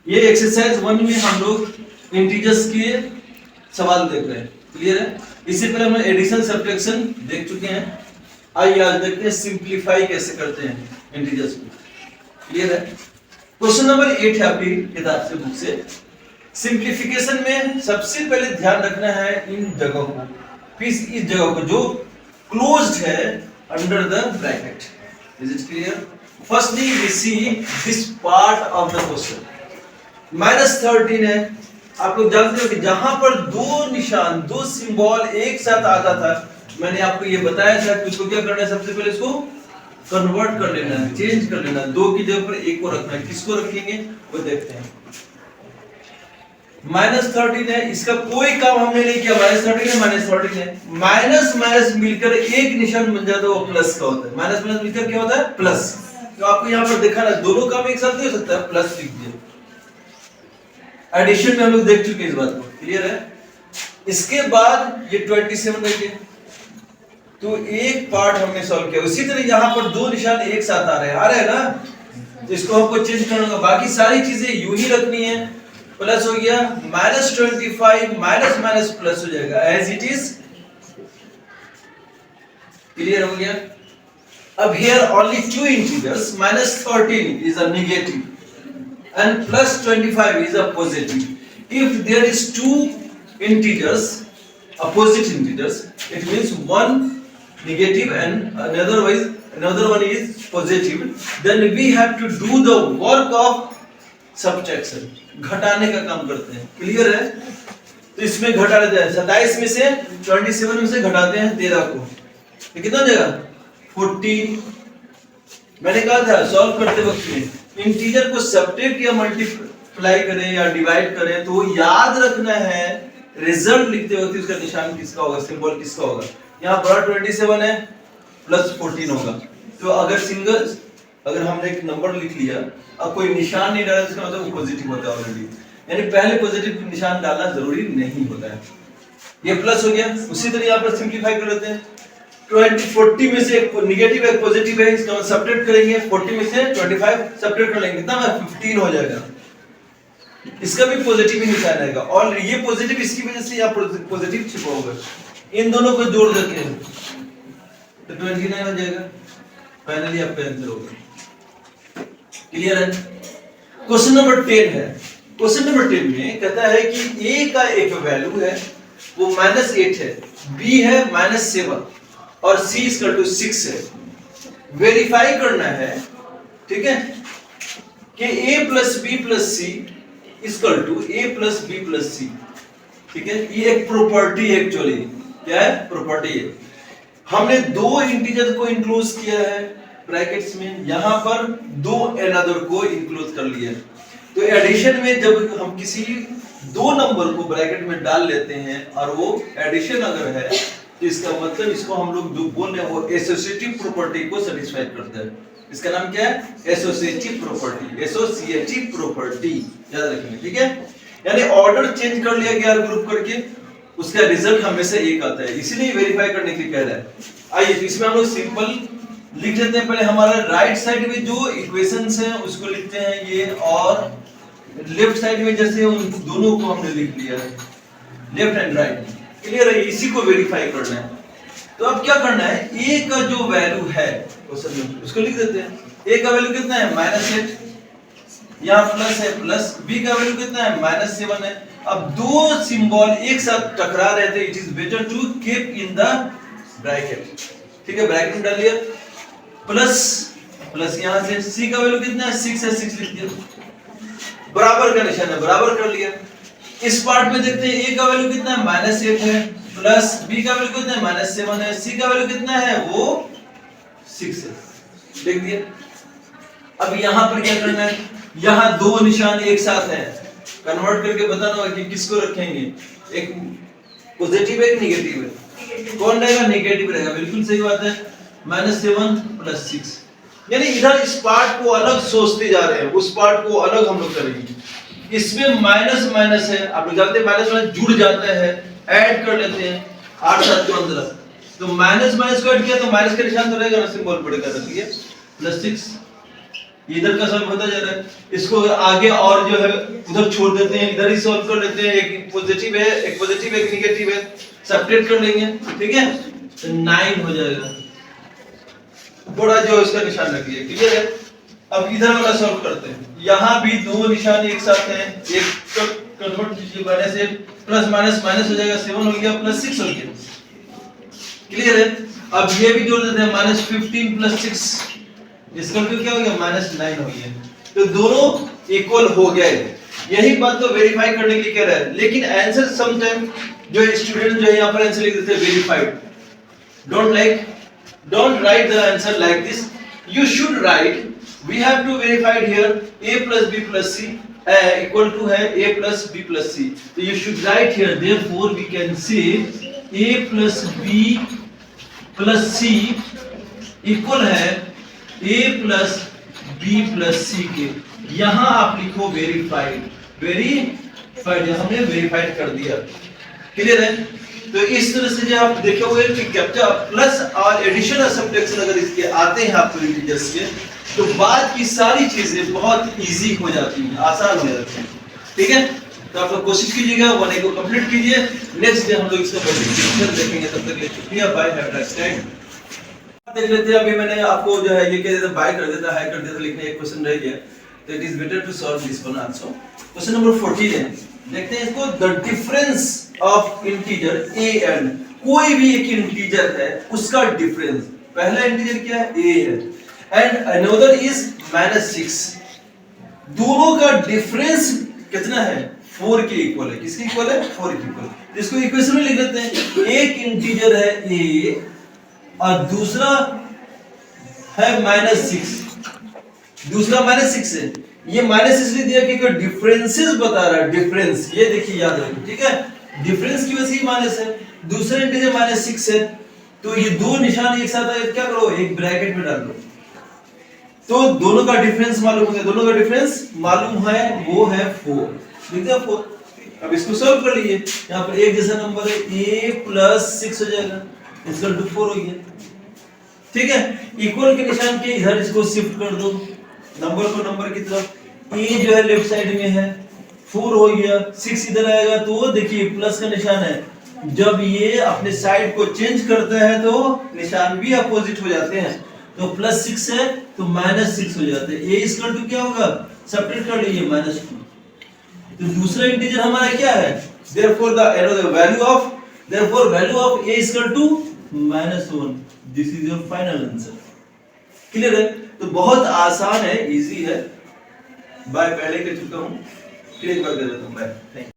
ये एक्सरसाइज 1 में हम लोग इंटीजर्स के सवाल देख रहे हैं, क्लियर है। इससे पहले हम एडिशन सब्ट्रैक्शन देख चुके हैं। आइए आज देखते हैं सिंपलीफाई कैसे करते हैं इंटीजर्स को, क्लियर है। क्वेश्चन नंबर 8 है आपकी किताब से, बुक से। सिंपलीफिकेशन में सबसे पहले ध्यान रखना है इन जगहों को, फिर इस जगह को जो क्लोज्ड है under the bracket. Is it clear? Firstly we see this part of the question. -13 है। आप लोग जानते हो कि जहां पर दो निशान, दो सिंबल एक साथ आता था, मैंने आपको ये बताया था कि उसको क्या करना है, सबसे पहले इसको कन्वर्ट कर लेना है, चेंज कर लेना है। दो की जगह पर एक को रखना है। किसको रखेंगे वो देखते हैं। -13 है, इसका कोई काम हमने नहीं किया। -13 है, -13 है, माइनस माइनस मिलकर एक निशान बन जाता है, वो प्लस का होता है। माइनस माइनस मिलकर क्या होता है? प्लस। तो आपको यहाँ पर देखा ना, दोनों काम एक साथ नहीं हो सकता, प्लस लिख दिया। एडिशन में हम लोग देख चुके हैं इस बात को, क्लियर है। इसके बाद ये 27 रह गए, तो एक पार्ट हमने सॉल्व किया। उसी तरह यहाँ पर दो निशान एक साथ आ रहे हैं ना, तो इसको हमको चेंज करना होगा। बाकी सारी चीजें यूं ही रखनी है। प्लस हो गया, -25 माइनस माइनस प्लस हो जाएगा एज इट इज, क्लियर हो गया। अब here only two integers, -13 is a negative and +25 is a positive. If there is two integers, opposite integers, it means one negative and another one is positive. Then we have to do the work of subtraction. घटाने का काम करते हैं, clear है। तो इसमें घटा लेते हैं 27 में से 27 में से घटाते हैं 13 को, तो कितना हो जाएगा? 14। मैंने कहा था सॉल्व करते वक्त में इंटीजर को सब्ट्रैक्ट या मल्टीप्लाई करें या डिवाइड करें तो याद रखना है रिजल्ट लिखते वक्त उसका निशान किसका होगा, सिंबल किसका होगा। यहाँ बड़ा 27 है, +14 होगा। तो अगर हमने एक नंबर लिख लिया, अब कोई निशान नहीं डाला, इसका मतलब वो पॉजिटिव होता है ऑलरेडी, यानी पहले पॉजिटिव निशान डालना जरूरी नहीं होता है। ये प्लस हो गया। उसी तरह यहाँ पर सिंपलीफाई कर लेते हैं। 40 में से एक नेगेटिव एक पॉजिटिव है, इसका मतलब सब्ट्रैक्ट करेंगे। 40 में से 25 सब्ट्रैक्ट कर लेंगे, कितना है? 15 हो जाएगा। इसका भी पॉजिटिव ही निशान आएगा और ये पॉजिटिव इसकी वजह से यहाँ पॉजिटिव छिपा होगा। इन दोनों को जोड़ देते हैं तो 29 हो जाएगा। फाइनली आपका आंसर होगा, क्लियर है। क्वेश्चन नंबर 10 है। क्वेश्चन नंबर 10 में कहता है कि a का एक वैल्यू है वो -8 है, b है -7 और c = 6 है। वेरीफाई करना है, ठीक है, कि a + b + c = a + b + c, ठीक है। ये एक प्रॉपर्टी है, एक्चुअली क्या है? प्रॉपर्टी है। हमने दो इंटीजर को इंक्लूड किया है ब्रैकेट्स में, यहां पर दो अनदर को इंक्लूड कर लिया। तो एडिशन में जब हम किसी दो नंबर को ब्रैकेट में डाल लेते हैं और वो एडिशन अगर है, तो इसका मतलब इसको हम लोग जो बोल रहे हैं वो एसोसिएटिव प्रॉपर्टी को सेटिस्फाई करता है। इसका नाम क्या है? Associative property. एसोसिएटिव प्रॉपर्टी याद रखेंगे, ठीक है। यानी ऑर्डर चेंज कर लिया गया ग्रुप करके, उसका रिजल्ट हमेशा एक आता है, इसीलिए वेरीफाई करने के लिए कह रहा है। आइए इसमें हम लोग सिंपल लिख लेते हैं। पहले हमारा राइट साइड में जो इक्वेशंस हैं उसको लिखते हैं ये, और लेफ्ट साइड में जैसे उन दोनों को हमने लिख लिया है, लेफ्ट एंड राइट, क्लियर है। इसी को वेरीफाई करना है। तो अब क्या करना है, a का जो वैल्यू है क्वेश्चन में उसको लिख देते हैं। a का वैल्यू कितना है? -8, यहाँ प्लस है प्लस। b का वैल्यू कितना है? -7 है। अब दो सिंबल एक साथ टकरा रहे थे, it is better to keep in the bracket, ठीक है। ब्रैकेट में डाल लिया, प्लस प्लस यहाँ से c का वैल्यू कितना है? 6 है, 6 लिख दिया। बराबर का निशान है, बराबर कर लिया। इस पार्ट में देखते हैं a का वैल्यू कितना है? -8 है, प्लस b का वैल्यू कितना है? -7 है, c का वैल्यू कितना है? वो 6 है, लिख दिया। अब यहाँ पर क्या करना है, यहाँ दो निशान एक साथ हैं, कन्वर्ट करके बताना होगा कि किसको रखेंगे। एक पॉजिटिव है, एक नेगेटिव है। कौन रहेगा? नेगेटिव रहेगा, बिल्कुल सही बात है। -7 + 6, यानी इधर इस पार्ट को अलग सोचते जा रहे हैं, उस पार्ट को अलग हम लोग करेंगे। इसमें माइनस माइनस है, आप लोग जानते हैं माइनस माइनस जुड़ जाता है, ऐड कर लेते हैं। 8 7 15, तो माइनस माइनस को ऐड किया तो माइनस का निशान तो रहेगा ना, सिंबल पड़ेगा, रखिए +6 इधर का सॉल्व होता जा रहा है, इसको आगे और जो है उधर छोड़ देते हैं, इधर ही सॉल्व कर लेते हैं, एक पॉजिटिव है एक नेगेटिव है, सब्ट्रैक्ट कर लेंगे, ठीक है, तो 9 हो जाएगा, बड़ा जो इसका निशान रख दिया, क्लियर है। अब इधर वाला सॉल्व करते हैं, यहाँ भी दो निशान एक साथ हैं, एक कन्वर्ट कीजिए माइनस 8 प्लस माइनस हो जाएगा, 7 हो गया प्लस 6 हो गया, क्लियर है। अब ये भी जोड़ देते हैं, -15 प्लस 6 इसका क्या हो गया, -9 हो गया, तो दोनों इक्वल हो गए। यही बात तो वेरीफाई करने के लिए कह रहा है, लेकिन आंसर समटाइम जो स्टूडेंट जो है यहाँ पर आंसर लिख देते हैं verified, don't write the answer like this, you should write we have to verify here a plus b plus c equal to है a plus b plus c, so you should write here, therefore we can say a plus b plus c equal है a plus b plus c के, यहाँ आप लिखो verified, हमने verified कर दिया, clear है। तो इस तरह से जो आप देखे हुए कि कैप्चा प्लस और एडिशन और सब्ट्रैक्शन अगर इसके आते हैं आपको इंटीजर्स के, तो बाद की सारी चीजें बहुत इजी हो जाती हैं, आसान हो जाती हैं, ठीक है। तो आप लोग कोशिश कीजिएगा, 1A को कंप्लीट कीजिए, नेक्स्ट डे हम लोग इसका फिर देखेंगे, तब तक के लिए शुक्रिया, bye, have a nice time. देख लेते हैं, अभी मैंने आपको जो है ये कह देता बाय कर देता, हाई कर देता, लिखने एक क्वेश्चन रह गया, तो it is better to solve this one also. Question number 14 है, देखते हैं इसको, the difference of integer a and, कोई भी एक इंटीजर है उसका डिफरेंस, पहला इंटीजर क्या है, a है, एंड अनदर इज -6, दोनों का डिफरेंस कितना है, 4 के इक्वल है, किसके इक्वल है, 4 के इक्वल। इसको इक्वेशन में लिख देते हैं, एक इंटीजर है a और दूसरा है -6, दूसरा -6 है, ये माइनस इसलिए दिया क्योंकि डिफरेंसेस बता रहा है, डिफरेंस ये देखिए याद रखिए, ठीक है, डिफरेंस की वजह से माइनस है, दूसरा इंटीजर -6 है, तो ये दो निशान एक साथ आए, क्या करो, एक ब्रैकेट में डाल दो, तो दोनों का डिफरेंस मालूम हो गया, दोनों का डिफरेंस मालूम है, वो है 4, लिख दिया 4। अब इसको सॉल्व कर लीजिए, यहाँ पर एक जैसा नंबर है, a प्लस 6 हो जाएगा, इसका 4 हो गया, ठीक है। इक्वल के निशान के इधर इसको शिफ्ट कर दो, नंबर को नंबर की तरफ, a जो है लेफ्ट साइड में है, 4 हो गया, 6 इधर आएगा, तो देखिए प्लस का निशान है, जब ये अपने साइड को चेंज करता है तो निशान भी अपोजिट हो जाते हैं, तो +6 है तो -6 हो जाते हैं, a इक्वल टू क्या होगा, सब्ट्रैक्ट कर लीजिए -2, तो दूसरा इंटीजर हमारा क्या है, therefore value of a equal to -1, this is your final answer, clear है। तो बहुत आसान है, इजी है, बाय पहले कर चुका हूं, फिर एक बार कर देता हूं, बाय, थैंक यू।